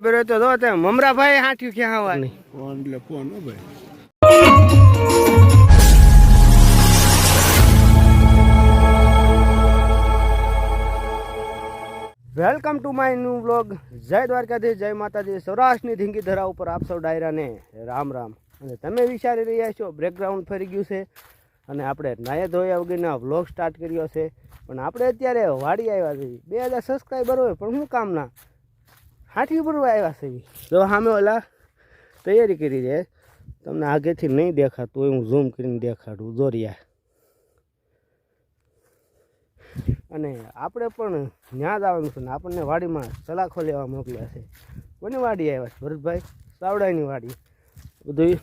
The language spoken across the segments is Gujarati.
બરો તો દો તે મમરા ભાઈ હાઠ્યું ક્યાં આવવાની ફોન એટલે ફોન હો ભાઈ. Welcome to my new vlog. જય દ્વારકાધીશ, જય માતાજી. સૌરાષ્ટ્રની ધીંગી ધરા ઉપર આપ સૌ ડાયરાને રામ રામ. અને તમે વિચારી રહ્યા છો બેકગ્રાઉન્ડ ફરી ગયું છે અને આપણે નાયા ધોયા વગરના વ્લોગ સ્ટાર્ટ કર્યો છે. પણ આપણે અત્યારે વાડી આવ્યા છીએ. 2000 સબસ્ક્રાઈબર હોય પણ શું કામના હાથી ભરવા આવ્યા છે. જો સામે ઓલા તૈયારી કરી છે, તમને આગેથી નહીં દેખાતું હોય, હું ઝૂમ કરીને દેખાડું દોરિયા. અને આપણે પણ ત્યાં જ આવવાનું છે ને આપણને વાડીમાં સલાખો લેવા મોકલ્યા છે. કોની વાડી આવ્યા છે? ભરતભાઈ સાવડાની વાડી. બધું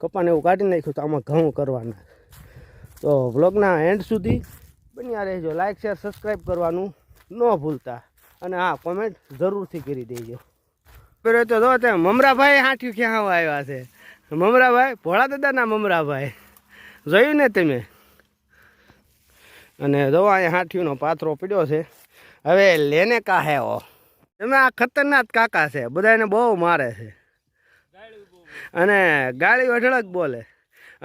કપાને એવું કાઢી નાખ્યું તો આમાં ઘઉં કરવાના. તો વ્લોગના એન્ડ સુધી બન્યા રહેજો. લાઇક શેર સબસ્ક્રાઈબ કરવાનું ન ભૂલતા અને હા કોમેન્ટ જરૂરથી કરી દેજો. બરાબર તો જો તે મમરાભાઈ હાઠ્યું ક્યાં આવ્યા છે. મમરાભાઈ ભોળા દાદાના મમરાભાઈ જોયું ને તમે. અને જો અહીંયા હાઠીનો પાથરો પડ્યો છે. હવે લેને કા હે ઓ તમે આ ખતરનાક કાકા છે, બધાને બહુ મારે છે અને ગાળી વઢળક બોલે.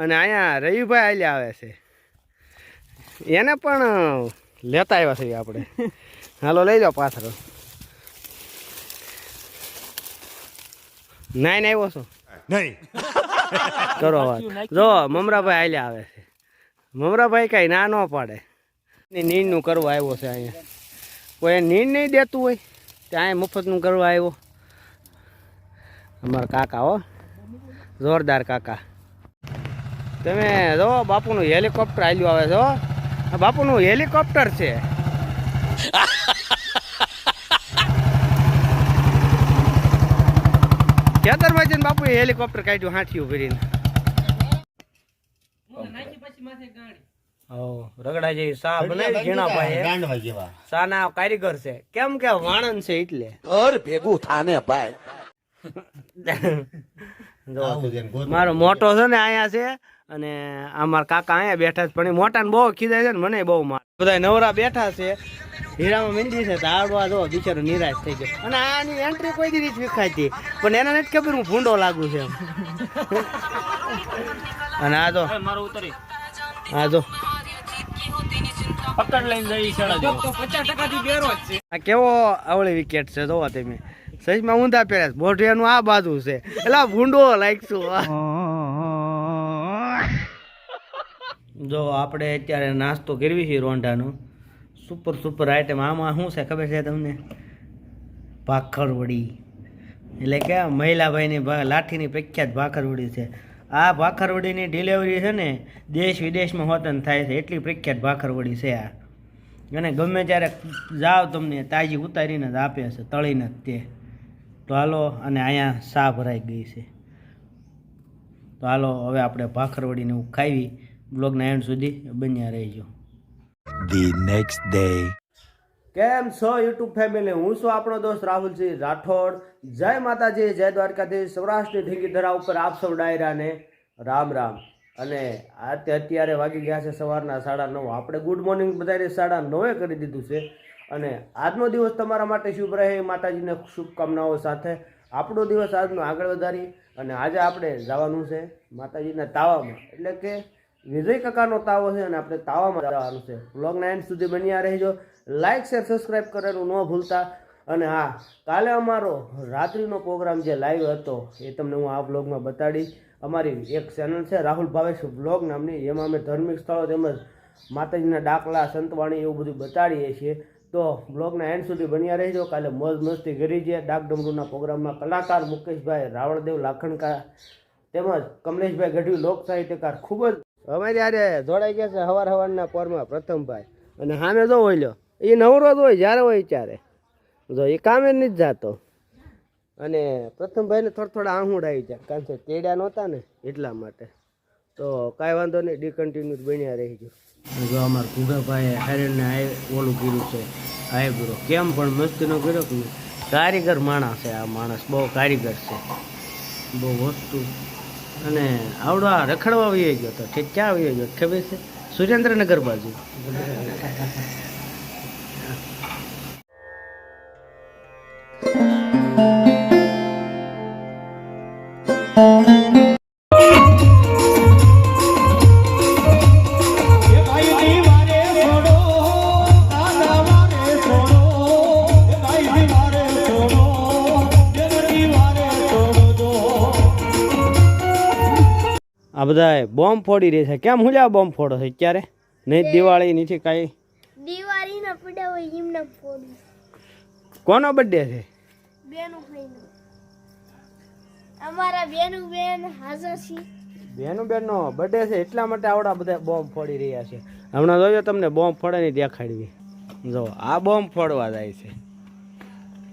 અને અહીંયા રવિભાઈ આલ્યા આવે છે, એને પણ લેતા આવ્યા છે આપણે. હાલો લઈ જાઓ પાથરો. નાઈ ને આવ્યો છો નહીં કરો વાત. જો મમરાભાઈ આલ્યા આવે છે. મમરાભાઈ કાંઈ ના ન પાડે. નીંદનું કરવા આવ્યો છે અહીંયા. કોઈ નીંદ નહીં દેતું હોય ત્યાં મફતનું કરવા આવ્યો. અમારા કાકા હો, જોરદાર કાકા. તમે જો બાપુનું હેલિકોપ્ટર આલ્યું આવે છે. આ બાપુનું હેલિકોપ્ટર છે. ખેતરમાં જઈને બાપુએ હેલિકોપ્ટર કાઢ્યું હાથીયું ભરીને. રગડા જેવી સા બનાવી ઝીણા ભાઈ. સા ના કારીગર છે. કેમ કે વાણંદ છે એટલે ભેગું થાને ભાઈ. મારો મોટો છે ને અહીંયા છે અને અમારા કાકા અહીંયા બેઠા છે. પણ એ મોટા ને બહુ ખીજાય છે ને મને બહુ માર. બધા નવરા બેઠા છે. હીરામાં મંદી છે તો આવડવા જો બિચારો નિરાશ થઈ ગયો. અને આની એન્ટ્રી કોઈ દી રીત વિખાતી પણ એને નથી ખબર હું ભૂંડો લાગુ છે એમ. અને આ જો આ જો પકડ લઈને જઈ છેડા દો 50% થી બેરો જ છે. આ કેવો આવળી વિકેટ છે જોવા તમે. સજમાં ઊંધા પહેર્યા છે, મોઢિયાનું આ બાજુ છે. એટલે ભૂંડો લાગશું. જો આપણે અત્યારે નાસ્તો કરવી છે રોંઢાનો. Super item. આમાં શું છે ખબર છે તમને? ભાખરવડી. એટલે કે મહિલાભાઈની લાઠીની પ્રખ્યાત ભાખરવડી છે. આ ભાખરવડીની ડિલિવરી છે ને દેશ વિદેશમાં હોતન થાય છે, એટલી પ્રખ્યાત ભાખરવડી છે આ. અને ગમે ત્યારે જાઓ તમને તાજી ઉતારીને જ આપે છે, તળીને જ તે. તો હાલો, અને અહીંયા સા ભરાઈ ગઈ છે. તો હાલો હવે આપણે ભાખરવડીને એવું ખાવી. બ્લોગના એન્ડ સુધી બન્યા રહેજો. The next day. કેમ છો યુટ્યુબ ફેમિલી? હું છું આપણો દોસ્ત રાહુલસિંહ રાઠોડ. જય માતાજી, જય દ્વારકાધીશ. સૌરાષ્ટ્રની ઢીંગી ધરા ઉપર આપ સૌ ડાયરાને રામ રામ. અને અત્યારે વાગી ગયા છે સવારના 9:30. આપણે ગુડ મોર્નિંગ બધાને 9:30 કરી દીધું છે. અને આજનો દિવસ તમારા માટે શુભ રહે માતાજીને શુભકામનાઓ સાથે આપણો દિવસ આજનો આગળ વધારી. અને આજે આપણે જવાનું છે માતાજીના તાવામાં. એટલે કે વિજય કાકાનો તાવો છે અને આપણે તાવામાં જવાનું છે. વ્લોગના એન્ડ સુધી બન્યા રહેજો. લાઇક શેર સબસ્ક્રાઈબ કરવાનું ન ભૂલતા. અને હા, કાલે અમારો રાત્રિનો પ્રોગ્રામ જે લાઈવ હતો એ તમને હું આ વ્લોગમાં બતાડીશ. અમારી એક ચેનલ છે રાહુલ ભાવેશ વ્લોગ નામની, એમાં અમે ધાર્મિક સ્થળો તેમજ માતાજીના ડાકલા સંતવાણી એવું બધું બતાડીએ છીએ. તો બ્લોગના એન્ડ સુધી બન્યા રહેજો. કાલે મોજ મસ્તી કરી છે. ડાક ડમરૂના પ્રોગ્રામમાં કલાકાર મુકેશભાઈ રાવણદેવ લાખણકા તેમજ કમલેશભાઈ ગઢવી લોક સાહિત્યકાર ખૂબ જ અમારી યારે જોડાઈ ગયા છે સવારના પોરમાં પ્રથમભાઈ. અને સામે જો હોય લો એ નવરો જ હોય, જ્યારે હોય ત્યારે જો એ કામે નથી જતો. અને પ્રથમભાઈને થોડા આહુડ આવી જાય કારણ કે તેડ્યા નહોતા ને એટલા માટે. તો કાંઈ વાંધો નહીં, ડિકન્ટિન્યુ બન્યા રહી ગયો. જો અમારા કુગાભાઈ હારેને ઓલું કર્યું છે આઈબ્રો. કેમ પણ મસ્તીનો કર્યો કે કારીગર માણસ છે આ માણસ. બહુ કારીગર છે, બહુ વસ્તુ. અને આવડો આ રખડવા વહી ગયો તો ઠીક. ક્યાં વહી ગયો ખબર છે? સુરેન્દ્રનગર બાજુ. આ બધા બોમ્બ ફોડી રહી છે. કેમ હું લ્યા બોમ્બ ફોડો છે ક્યારે? નહીં દિવાળી નથી કાંઈ. દિવાળીના પડ્યા હોય એમને ફોડી. કોનો બર્થડે છે? બેનું ભાઈનું. અમારા બેન હાજર છે. બેનનો બર્થડે છે એટલા માટે આવડા બધા બોમ્બ ફોડી રહ્યા છે. હમણાં જોજો તમને બોમ્બ ફોડે નહીં દેખાડવી. જો આ બોમ્બ ફોડવા જાય છે.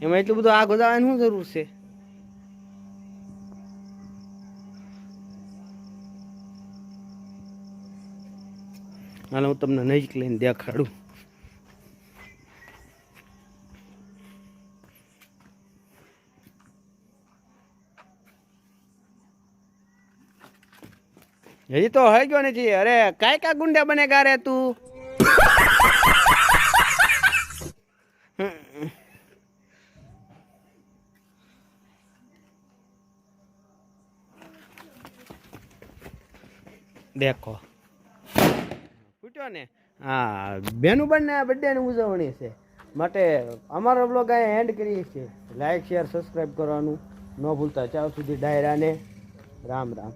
એમાં એટલું બધું આગ વધારવાની શું જરૂર છે? હાલ હું તમને નજીક લઈને દેખાડું. હજી તો હઈ ગયો નથી. અરે કાય કા ગુંડા બનેગા રે તું. દેખો ફૂટ્યો ને. હા બેનું બંને બર્થડે ની ઉજવણી છે માટે અમારો બ્લોગ અહીંયા એન્ડ કરીએ છીએ. લાઈક શેર સબસ્ક્રાઈબ કરવાનું ન ભૂલતા. ચાલ સુધી ડાયરાને રામ રામ.